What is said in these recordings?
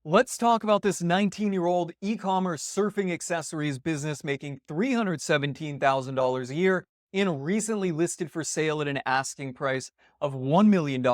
Let's talk about this 19-year-old e-commerce surfing accessories business making $317,000 a year and recently listed for sale at an asking price of $1 million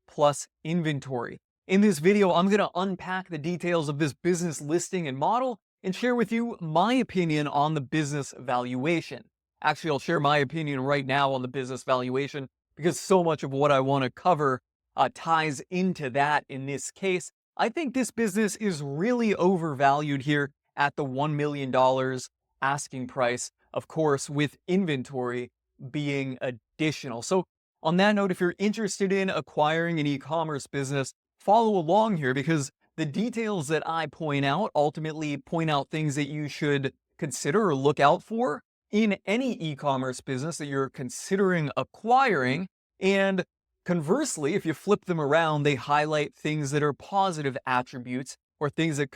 plus inventory. In this video, I'm going to unpack the details of this business listing and model and share with you my opinion on the business valuation. Actually, I'll share my opinion right now on the business valuation because so much of what I want to cover ties into that in this case. I think this business is really overvalued here at the $1 million asking price, of course, with inventory being additional. So, on that note, if you're interested in acquiring an e-commerce business, follow along here because the details that I point out ultimately point out things that you should consider or look out for in any e-commerce business that you're considering acquiring. And conversely, if you flip them around, they highlight things that are positive attributes or things that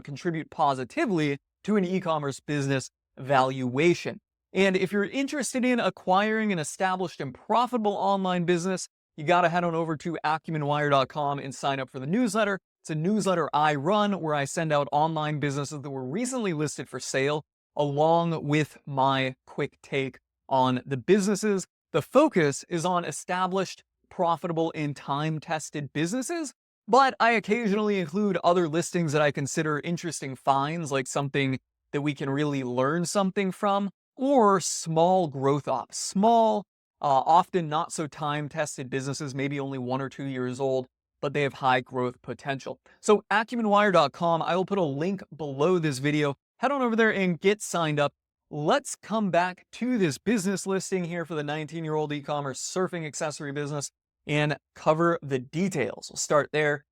contribute positively to an e-commerce business valuation. And if you're interested in acquiring an established and profitable online business, you got to head on over to acumenwire.com and sign up for the newsletter. It's a newsletter I run where I send out online businesses that were recently listed for sale, along with my quick take on the businesses. The focus is on established, profitable, and time-tested businesses, but I occasionally include other listings that I consider interesting finds, like something that we can really learn something from, or small growth ops, small, often not so time-tested businesses, maybe only 1 or 2 years old, but they have high growth potential. So acumenwire.com, I will put a link below this video. Head on over there and get signed up. Let's come back to this business listing here for the 19-year-old e-commerce surfing accessory business and cover the details. We'll start there.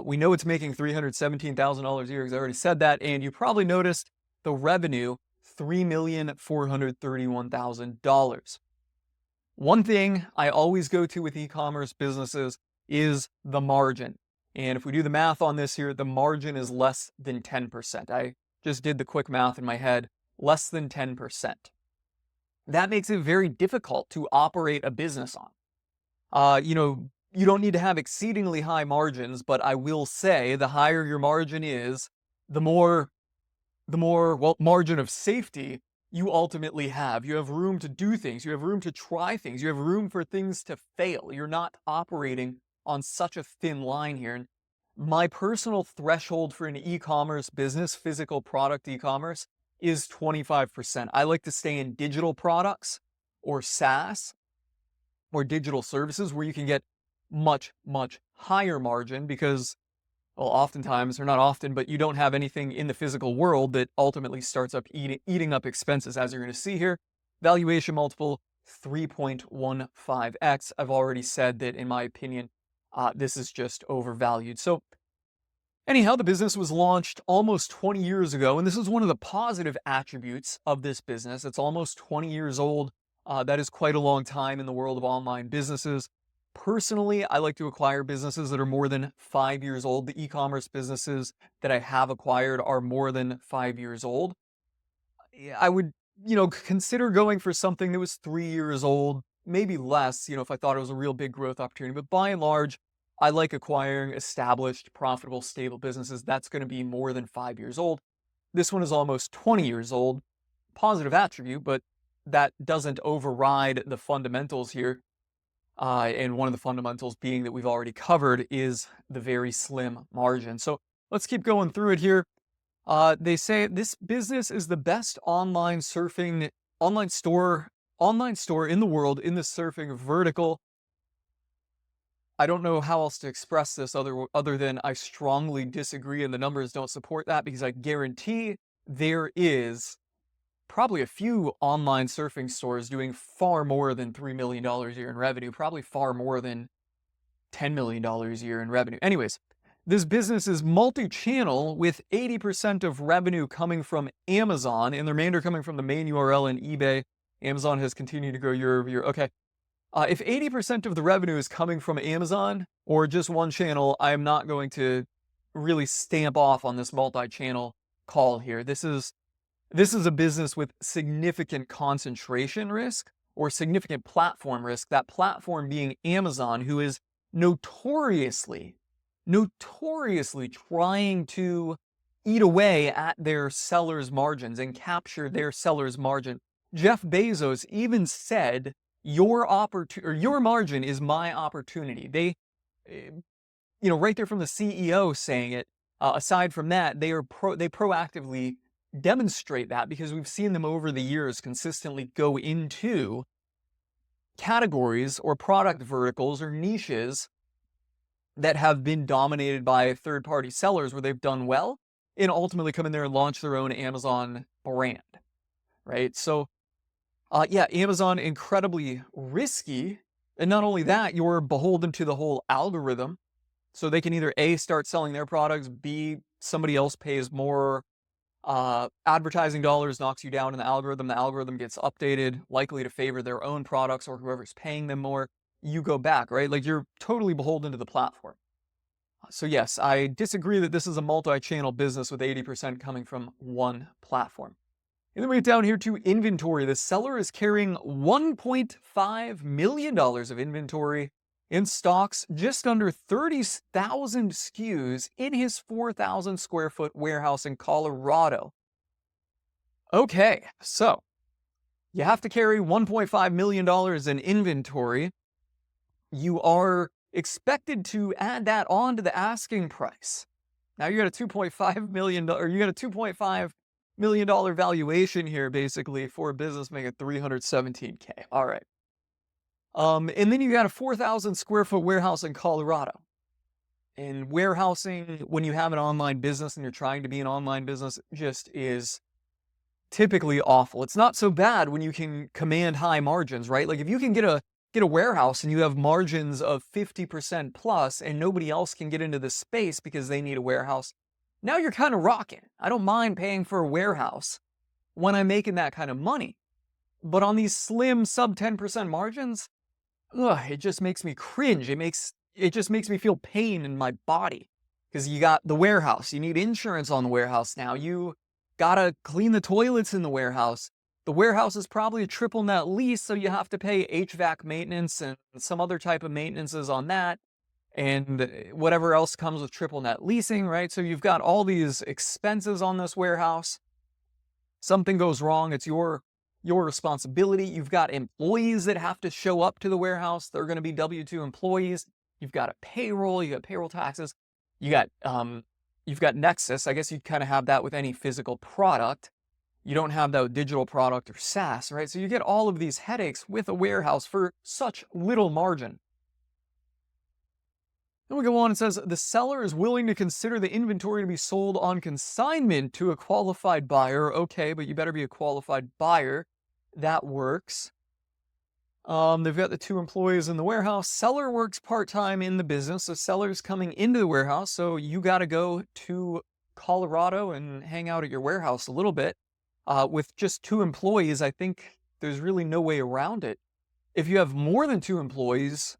We know it's making $317,000 a year, because I already said that, and you probably noticed the revenue, $3,431,000. One thing I always go to with e-commerce businesses is the margin. And if we do the math on this here, the margin is less than 10%. I just did the quick math in my head, less than 10%. That makes it very difficult to operate a business on. You don't need to have exceedingly high margins, but I will say the higher your margin is, the more margin of safety you ultimately have. You have room to do things. You have room to try things. You have room for things to fail. You're not operating on such a thin line here. And my personal threshold for an e-commerce business, physical product e-commerce, is 25%. I like to stay in digital products or SaaS or digital services where you can get much, much higher margin because, well, oftentimes, or not often, but you don't have anything in the physical world that ultimately starts up eating up expenses, as you're going to see here. Valuation multiple, 3.15x. I've already said that, in my opinion, this is just overvalued. So anyhow, the business was launched almost 20 years ago, and this is one of the positive attributes of this business. It's almost 20 years old. That is quite a long time in the world of online businesses. Personally, I like to acquire businesses that are more than 5 years old. The e-commerce businesses that I have acquired are more than 5 years old. I would, consider going for something that was 3 years old, maybe less, if I thought it was a real big growth opportunity. But by and large, I like acquiring established, profitable, stable businesses. That's going to be more than 5 years old. This one is almost 20 years old. Positive attribute, but that doesn't override the fundamentals here. And one of the fundamentals being that we've already covered is the very slim margin. So let's keep going through it here. They say this business is the best online store in the world in the surfing vertical. I don't know how else to express this other than I strongly disagree, and the numbers don't support that, because I guarantee there is probably a few online surfing stores doing far more than $3 million a year in revenue, probably far more than $10 million a year in revenue. Anyways, this business is multi-channel with 80% of revenue coming from Amazon and the remainder coming from the main URL and eBay. Amazon has continued to grow year over year. Okay. If 80% of the revenue is coming from Amazon or just one channel, I am not going to really stamp off on this multi-channel call here. This is a business with significant concentration risk or significant platform risk, that platform being Amazon, who is notoriously notoriously trying to eat away at their sellers' margins and capture their sellers' margin. Jeff Bezos even said, your margin is my opportunity. They, eh, right there from the CEO saying it. Aside from that, they proactively demonstrate that because we've seen them over the years consistently go into categories or product verticals or niches that have been dominated by third-party sellers where they've done well and ultimately come in there and launch their own Amazon brand, right? So, yeah, Amazon, incredibly risky. And not only that, you're beholden to the whole algorithm. So they can either A, start selling their products, B, somebody else pays more advertising dollars, knocks you down in the algorithm gets updated, likely to favor their own products or whoever's paying them more. You go back, right? Like you're totally beholden to the platform. So yes, I disagree that this is a multi-channel business with 80% coming from one platform. And then we get down here to inventory. The seller is carrying $1.5 million of inventory in stocks, just under 30,000 SKUs in his 4,000 square foot warehouse in Colorado. Okay, so you have to carry $1.5 million in inventory. You are expected to add that on to the asking price. Now you got a $2.5 million, or you got a $2.5 million valuation here, basically, for a business making $317K. All right. And then you got a 4,000 square foot warehouse in Colorado. And warehousing, when you have an online business and you're trying to be an online business, just is typically awful. It's not so bad when you can command high margins, right? Like if you can get a warehouse and you have margins of 50% plus and nobody else can get into the space because they need a warehouse, now you're kind of rocking. I don't mind paying for a warehouse when I'm making that kind of money. But on these slim sub 10% margins, it just makes me cringe. It just makes me feel pain in my body because you got the warehouse. You need insurance on the warehouse now. You gotta clean the toilets in the warehouse. The warehouse is probably a triple net lease, so you have to pay HVAC maintenance and some other type of maintenances on that, and whatever else comes with triple net leasing, right? So you've got all these expenses on this warehouse. Something goes wrong, it's your responsibility. You've got employees that have to show up to the warehouse. They're going to be W-2 employees. You've got a payroll, you got payroll taxes. You've got Nexus. I guess you'd kind of have that with any physical product. You don't have that with digital product or SaaS, right? So you get all of these headaches with a warehouse for such little margin. Then we go on and says, the seller is willing to consider the inventory to be sold on consignment to a qualified buyer. Okay, but you better be a qualified buyer. That works. They've got the 2 employees in the warehouse. Seller works part-time in the business. So seller's coming into the warehouse. So you got to go to Colorado and hang out at your warehouse a little bit. With just 2 employees, I think there's really no way around it. If you have more than 2 employees,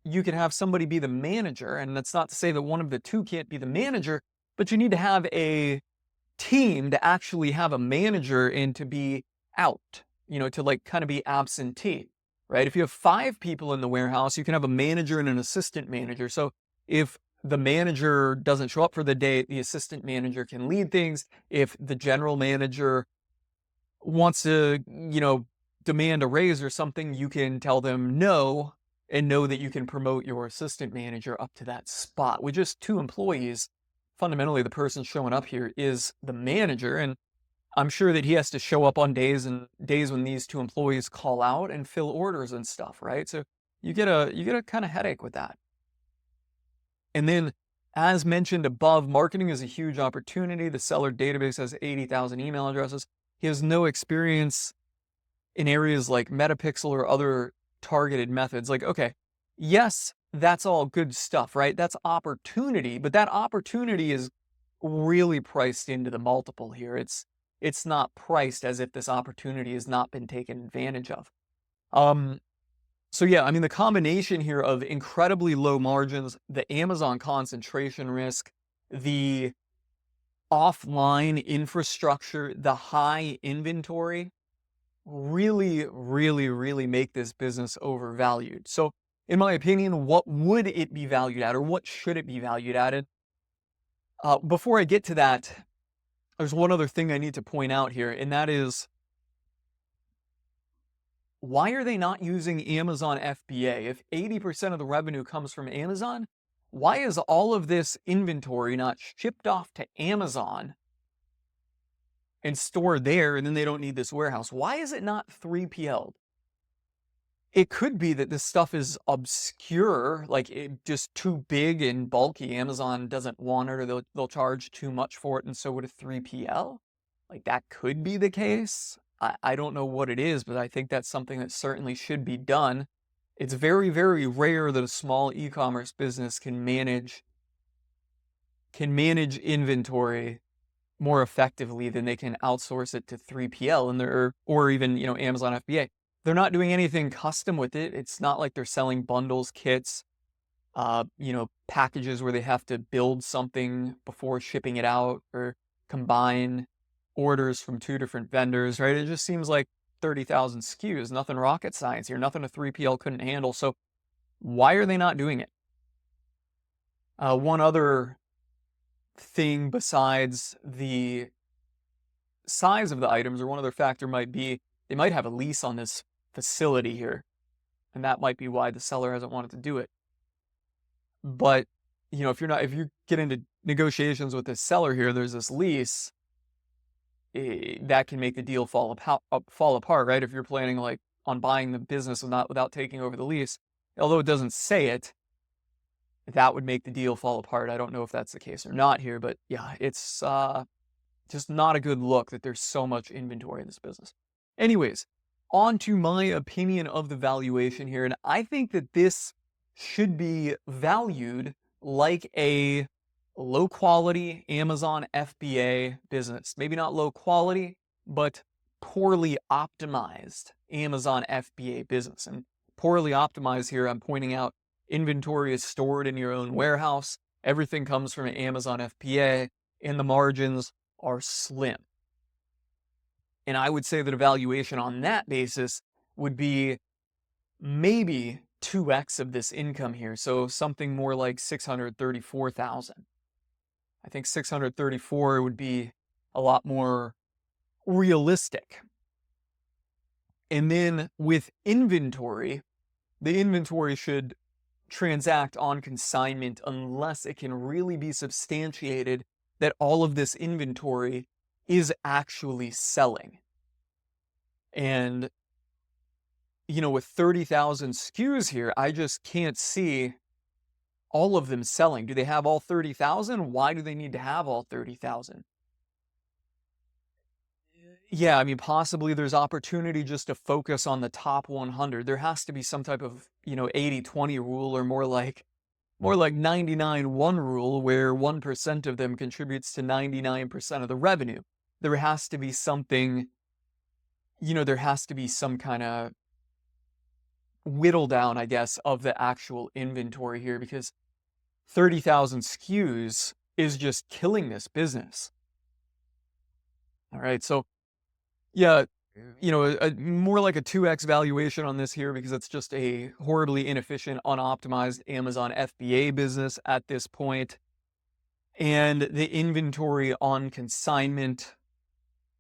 you can have somebody be the manager. And that's not to say that one of the 2 can't be the manager, but you need to have a team to actually have a manager and to be out, to like kind of be absentee, right? If you have 5 people in the warehouse, you can have a manager and an assistant manager. So if the manager doesn't show up for the day, the assistant manager can lead things. If the general manager wants to, demand a raise or something, you can tell them no and know that you can promote your assistant manager up to that spot. With just 2 employees, fundamentally the person showing up here is the manager, and I'm sure that he has to show up on days when these 2 employees call out and fill orders and stuff, right? So you get a kind of headache with that. And then, as mentioned above, marketing is a huge opportunity. The seller database has 80,000 email addresses. He has no experience in areas like Metapixel or other targeted methods. Like, okay, yes, that's all good stuff, right? That's opportunity, but that opportunity is really priced into the multiple here. It's not priced as if this opportunity has not been taken advantage of. So yeah, I mean, the combination here of incredibly low margins, the Amazon concentration risk, the offline infrastructure, the high inventory, really, really, really make this business overvalued. So in my opinion, what would it be valued at, or what should it be valued at? And before I get to that, there's one other thing I need to point out here, and that is, why are they not using Amazon FBA? If 80% of the revenue comes from Amazon, why is all of this inventory not shipped off to Amazon and stored there, and then they don't need this warehouse? Why is it not 3PL'd? It could be that this stuff is obscure, like just too big and bulky. Amazon doesn't want it, or they'll charge too much for it, and so would a 3PL. Like, that could be the case. I don't know what it is, but I think that's something that certainly should be done. It's very, very rare that a small e-commerce business can manage inventory more effectively than they can outsource it to 3PL and or even, Amazon FBA. They're not doing anything custom with it. It's not like they're selling bundles, kits, packages where they have to build something before shipping it out, or combine orders from 2 different vendors, right? It just seems like 30,000 SKUs, nothing rocket science here, nothing a 3PL couldn't handle. So why are they not doing it? One other thing besides the size of the items, or one other factor, might be they might have a lease on this facility here, and that might be why the seller hasn't wanted to do it. But if you get into negotiations with this seller here, there's this lease, that can make the deal fall apart, right? If you're planning on buying the business without taking over the lease, although it doesn't say it, that would make the deal fall apart. I don't know if that's the case or not here, but yeah, it's just not a good look that there's so much inventory in this business. Anyways, on to my opinion of the valuation here, and I think that this should be valued like a low quality Amazon FBA business. Maybe not low quality, but poorly optimized Amazon FBA business. And poorly optimized here, I'm pointing out, inventory is stored in your own warehouse. Everything comes from Amazon FBA, and the margins are slim. And I would say that a valuation on that basis would be maybe 2x of this income here. So something more like 634,000. I think 634 would be a lot more realistic. And then with inventory, the inventory should transact on consignment unless it can really be substantiated that all of this inventory is actually selling. And, with 30,000 SKUs here, I just can't see all of them selling. Do they have all 30,000? Why do they need to have all 30,000? Yeah, I mean, possibly there's opportunity just to focus on the top 100. There has to be some type of, 80-20 rule, or more like 99-1 rule, where 1% of them contributes to 99% of the revenue. There has to be something, there has to be some kind of whittle down, I guess, of the actual inventory here, because 30,000 SKUs is just killing this business. All right, so yeah, more like a 2x valuation on this here, because it's just a horribly inefficient, unoptimized Amazon FBA business at this point. And the inventory on consignment,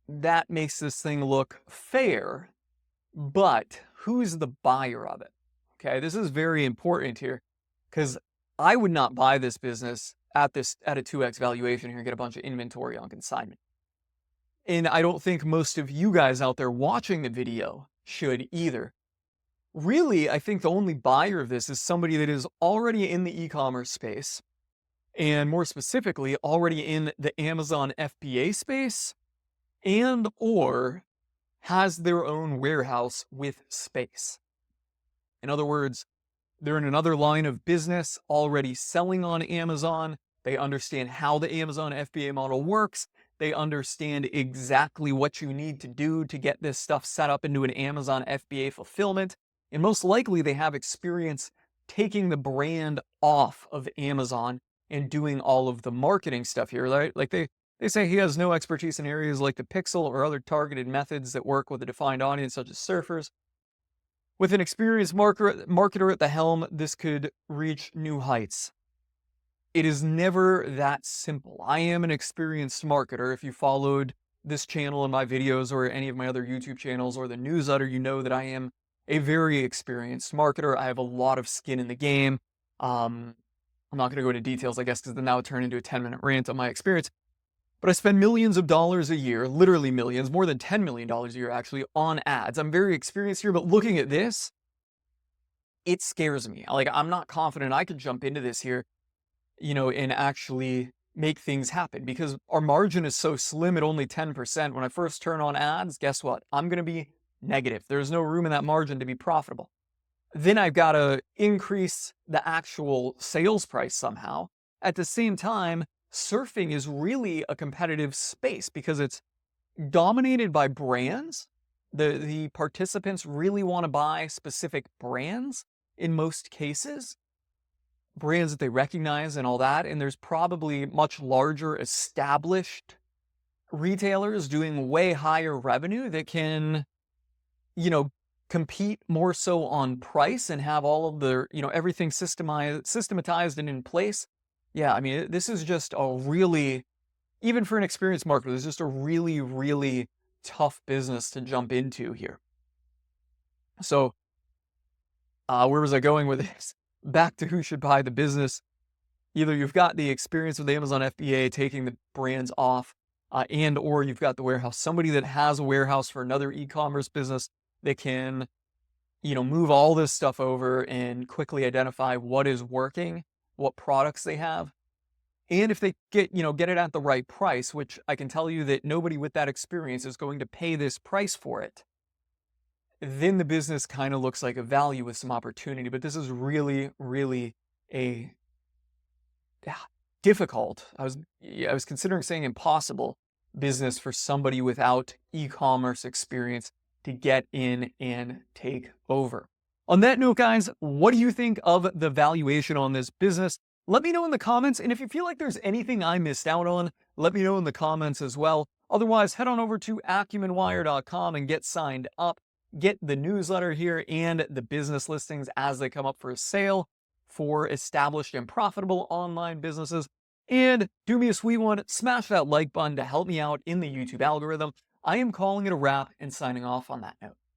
that makes this thing look fair, but who's the buyer of it? Okay, this is very important here, because I would not buy this business at a 2x valuation here and get a bunch of inventory on consignment. And I don't think most of you guys out there watching the video should either. Really, I think the only buyer of this is somebody that is already in the e-commerce space, and more specifically, already in the Amazon FBA space, and or has their own warehouse with space. In other words, they're in another line of business already selling on Amazon. They understand how the Amazon FBA model works. They understand exactly what you need to do to get this stuff set up into an Amazon FBA fulfillment. And most likely they have experience taking the brand off of Amazon and doing all of the marketing stuff here, right? Like they say he has no expertise in areas like the pixel or other targeted methods that work with a defined audience, such as surfers. With an experienced marketer at the helm, this could reach new heights. It is never that simple. I am an experienced marketer. If you followed this channel and my videos or any of my other YouTube channels or the newsletter, you know that I am a very experienced marketer. I have a lot of skin in the game. I'm not going to go into details, I guess, because then that would turn into a 10-minute rant on my experience. But I spend millions of dollars a year, literally millions, more than $10 million a year actually, on ads. I'm very experienced here, but looking at this, it scares me. Like, I'm not confident I could jump into this here, and actually make things happen because our margin is so slim at only 10%. When I first turn on ads, guess what? I'm going to be negative. There's no room in that margin to be profitable. Then I've got to increase the actual sales price somehow. At the same time, surfing is really a competitive space because it's dominated by brands. The participants really want to buy specific brands in most cases, brands that they recognize and all that. And there's probably much larger established retailers doing way higher revenue that can, compete more so on price and have all of the, everything systematized and in place. Yeah, I mean, this is just a really, even for an experienced marketer, this is just a really, really tough business to jump into here. So, where was I going with this? Back to who should buy the business. Either you've got the experience with Amazon FBA taking the brands off, and or you've got the warehouse, somebody that has a warehouse for another e-commerce business that can, move all this stuff over and quickly identify what is working, what products they have. And if they get it at the right price, which I can tell you that nobody with that experience is going to pay this price for it, then the business kind of looks like a value with some opportunity. But this is really, really a difficult, I was considering saying impossible business for somebody without e-commerce experience to get in and take over. On that note, guys, what do you think of the valuation on this business? Let me know in the comments, and if you feel like there's anything I missed out on, let me know in the comments as well. Otherwise, head on over to acumenwire.com and get signed up. Get the newsletter here and the business listings as they come up for sale for established and profitable online businesses. And do me a sweet one, smash that like button to help me out in the YouTube algorithm. I am calling it a wrap and signing off on that note.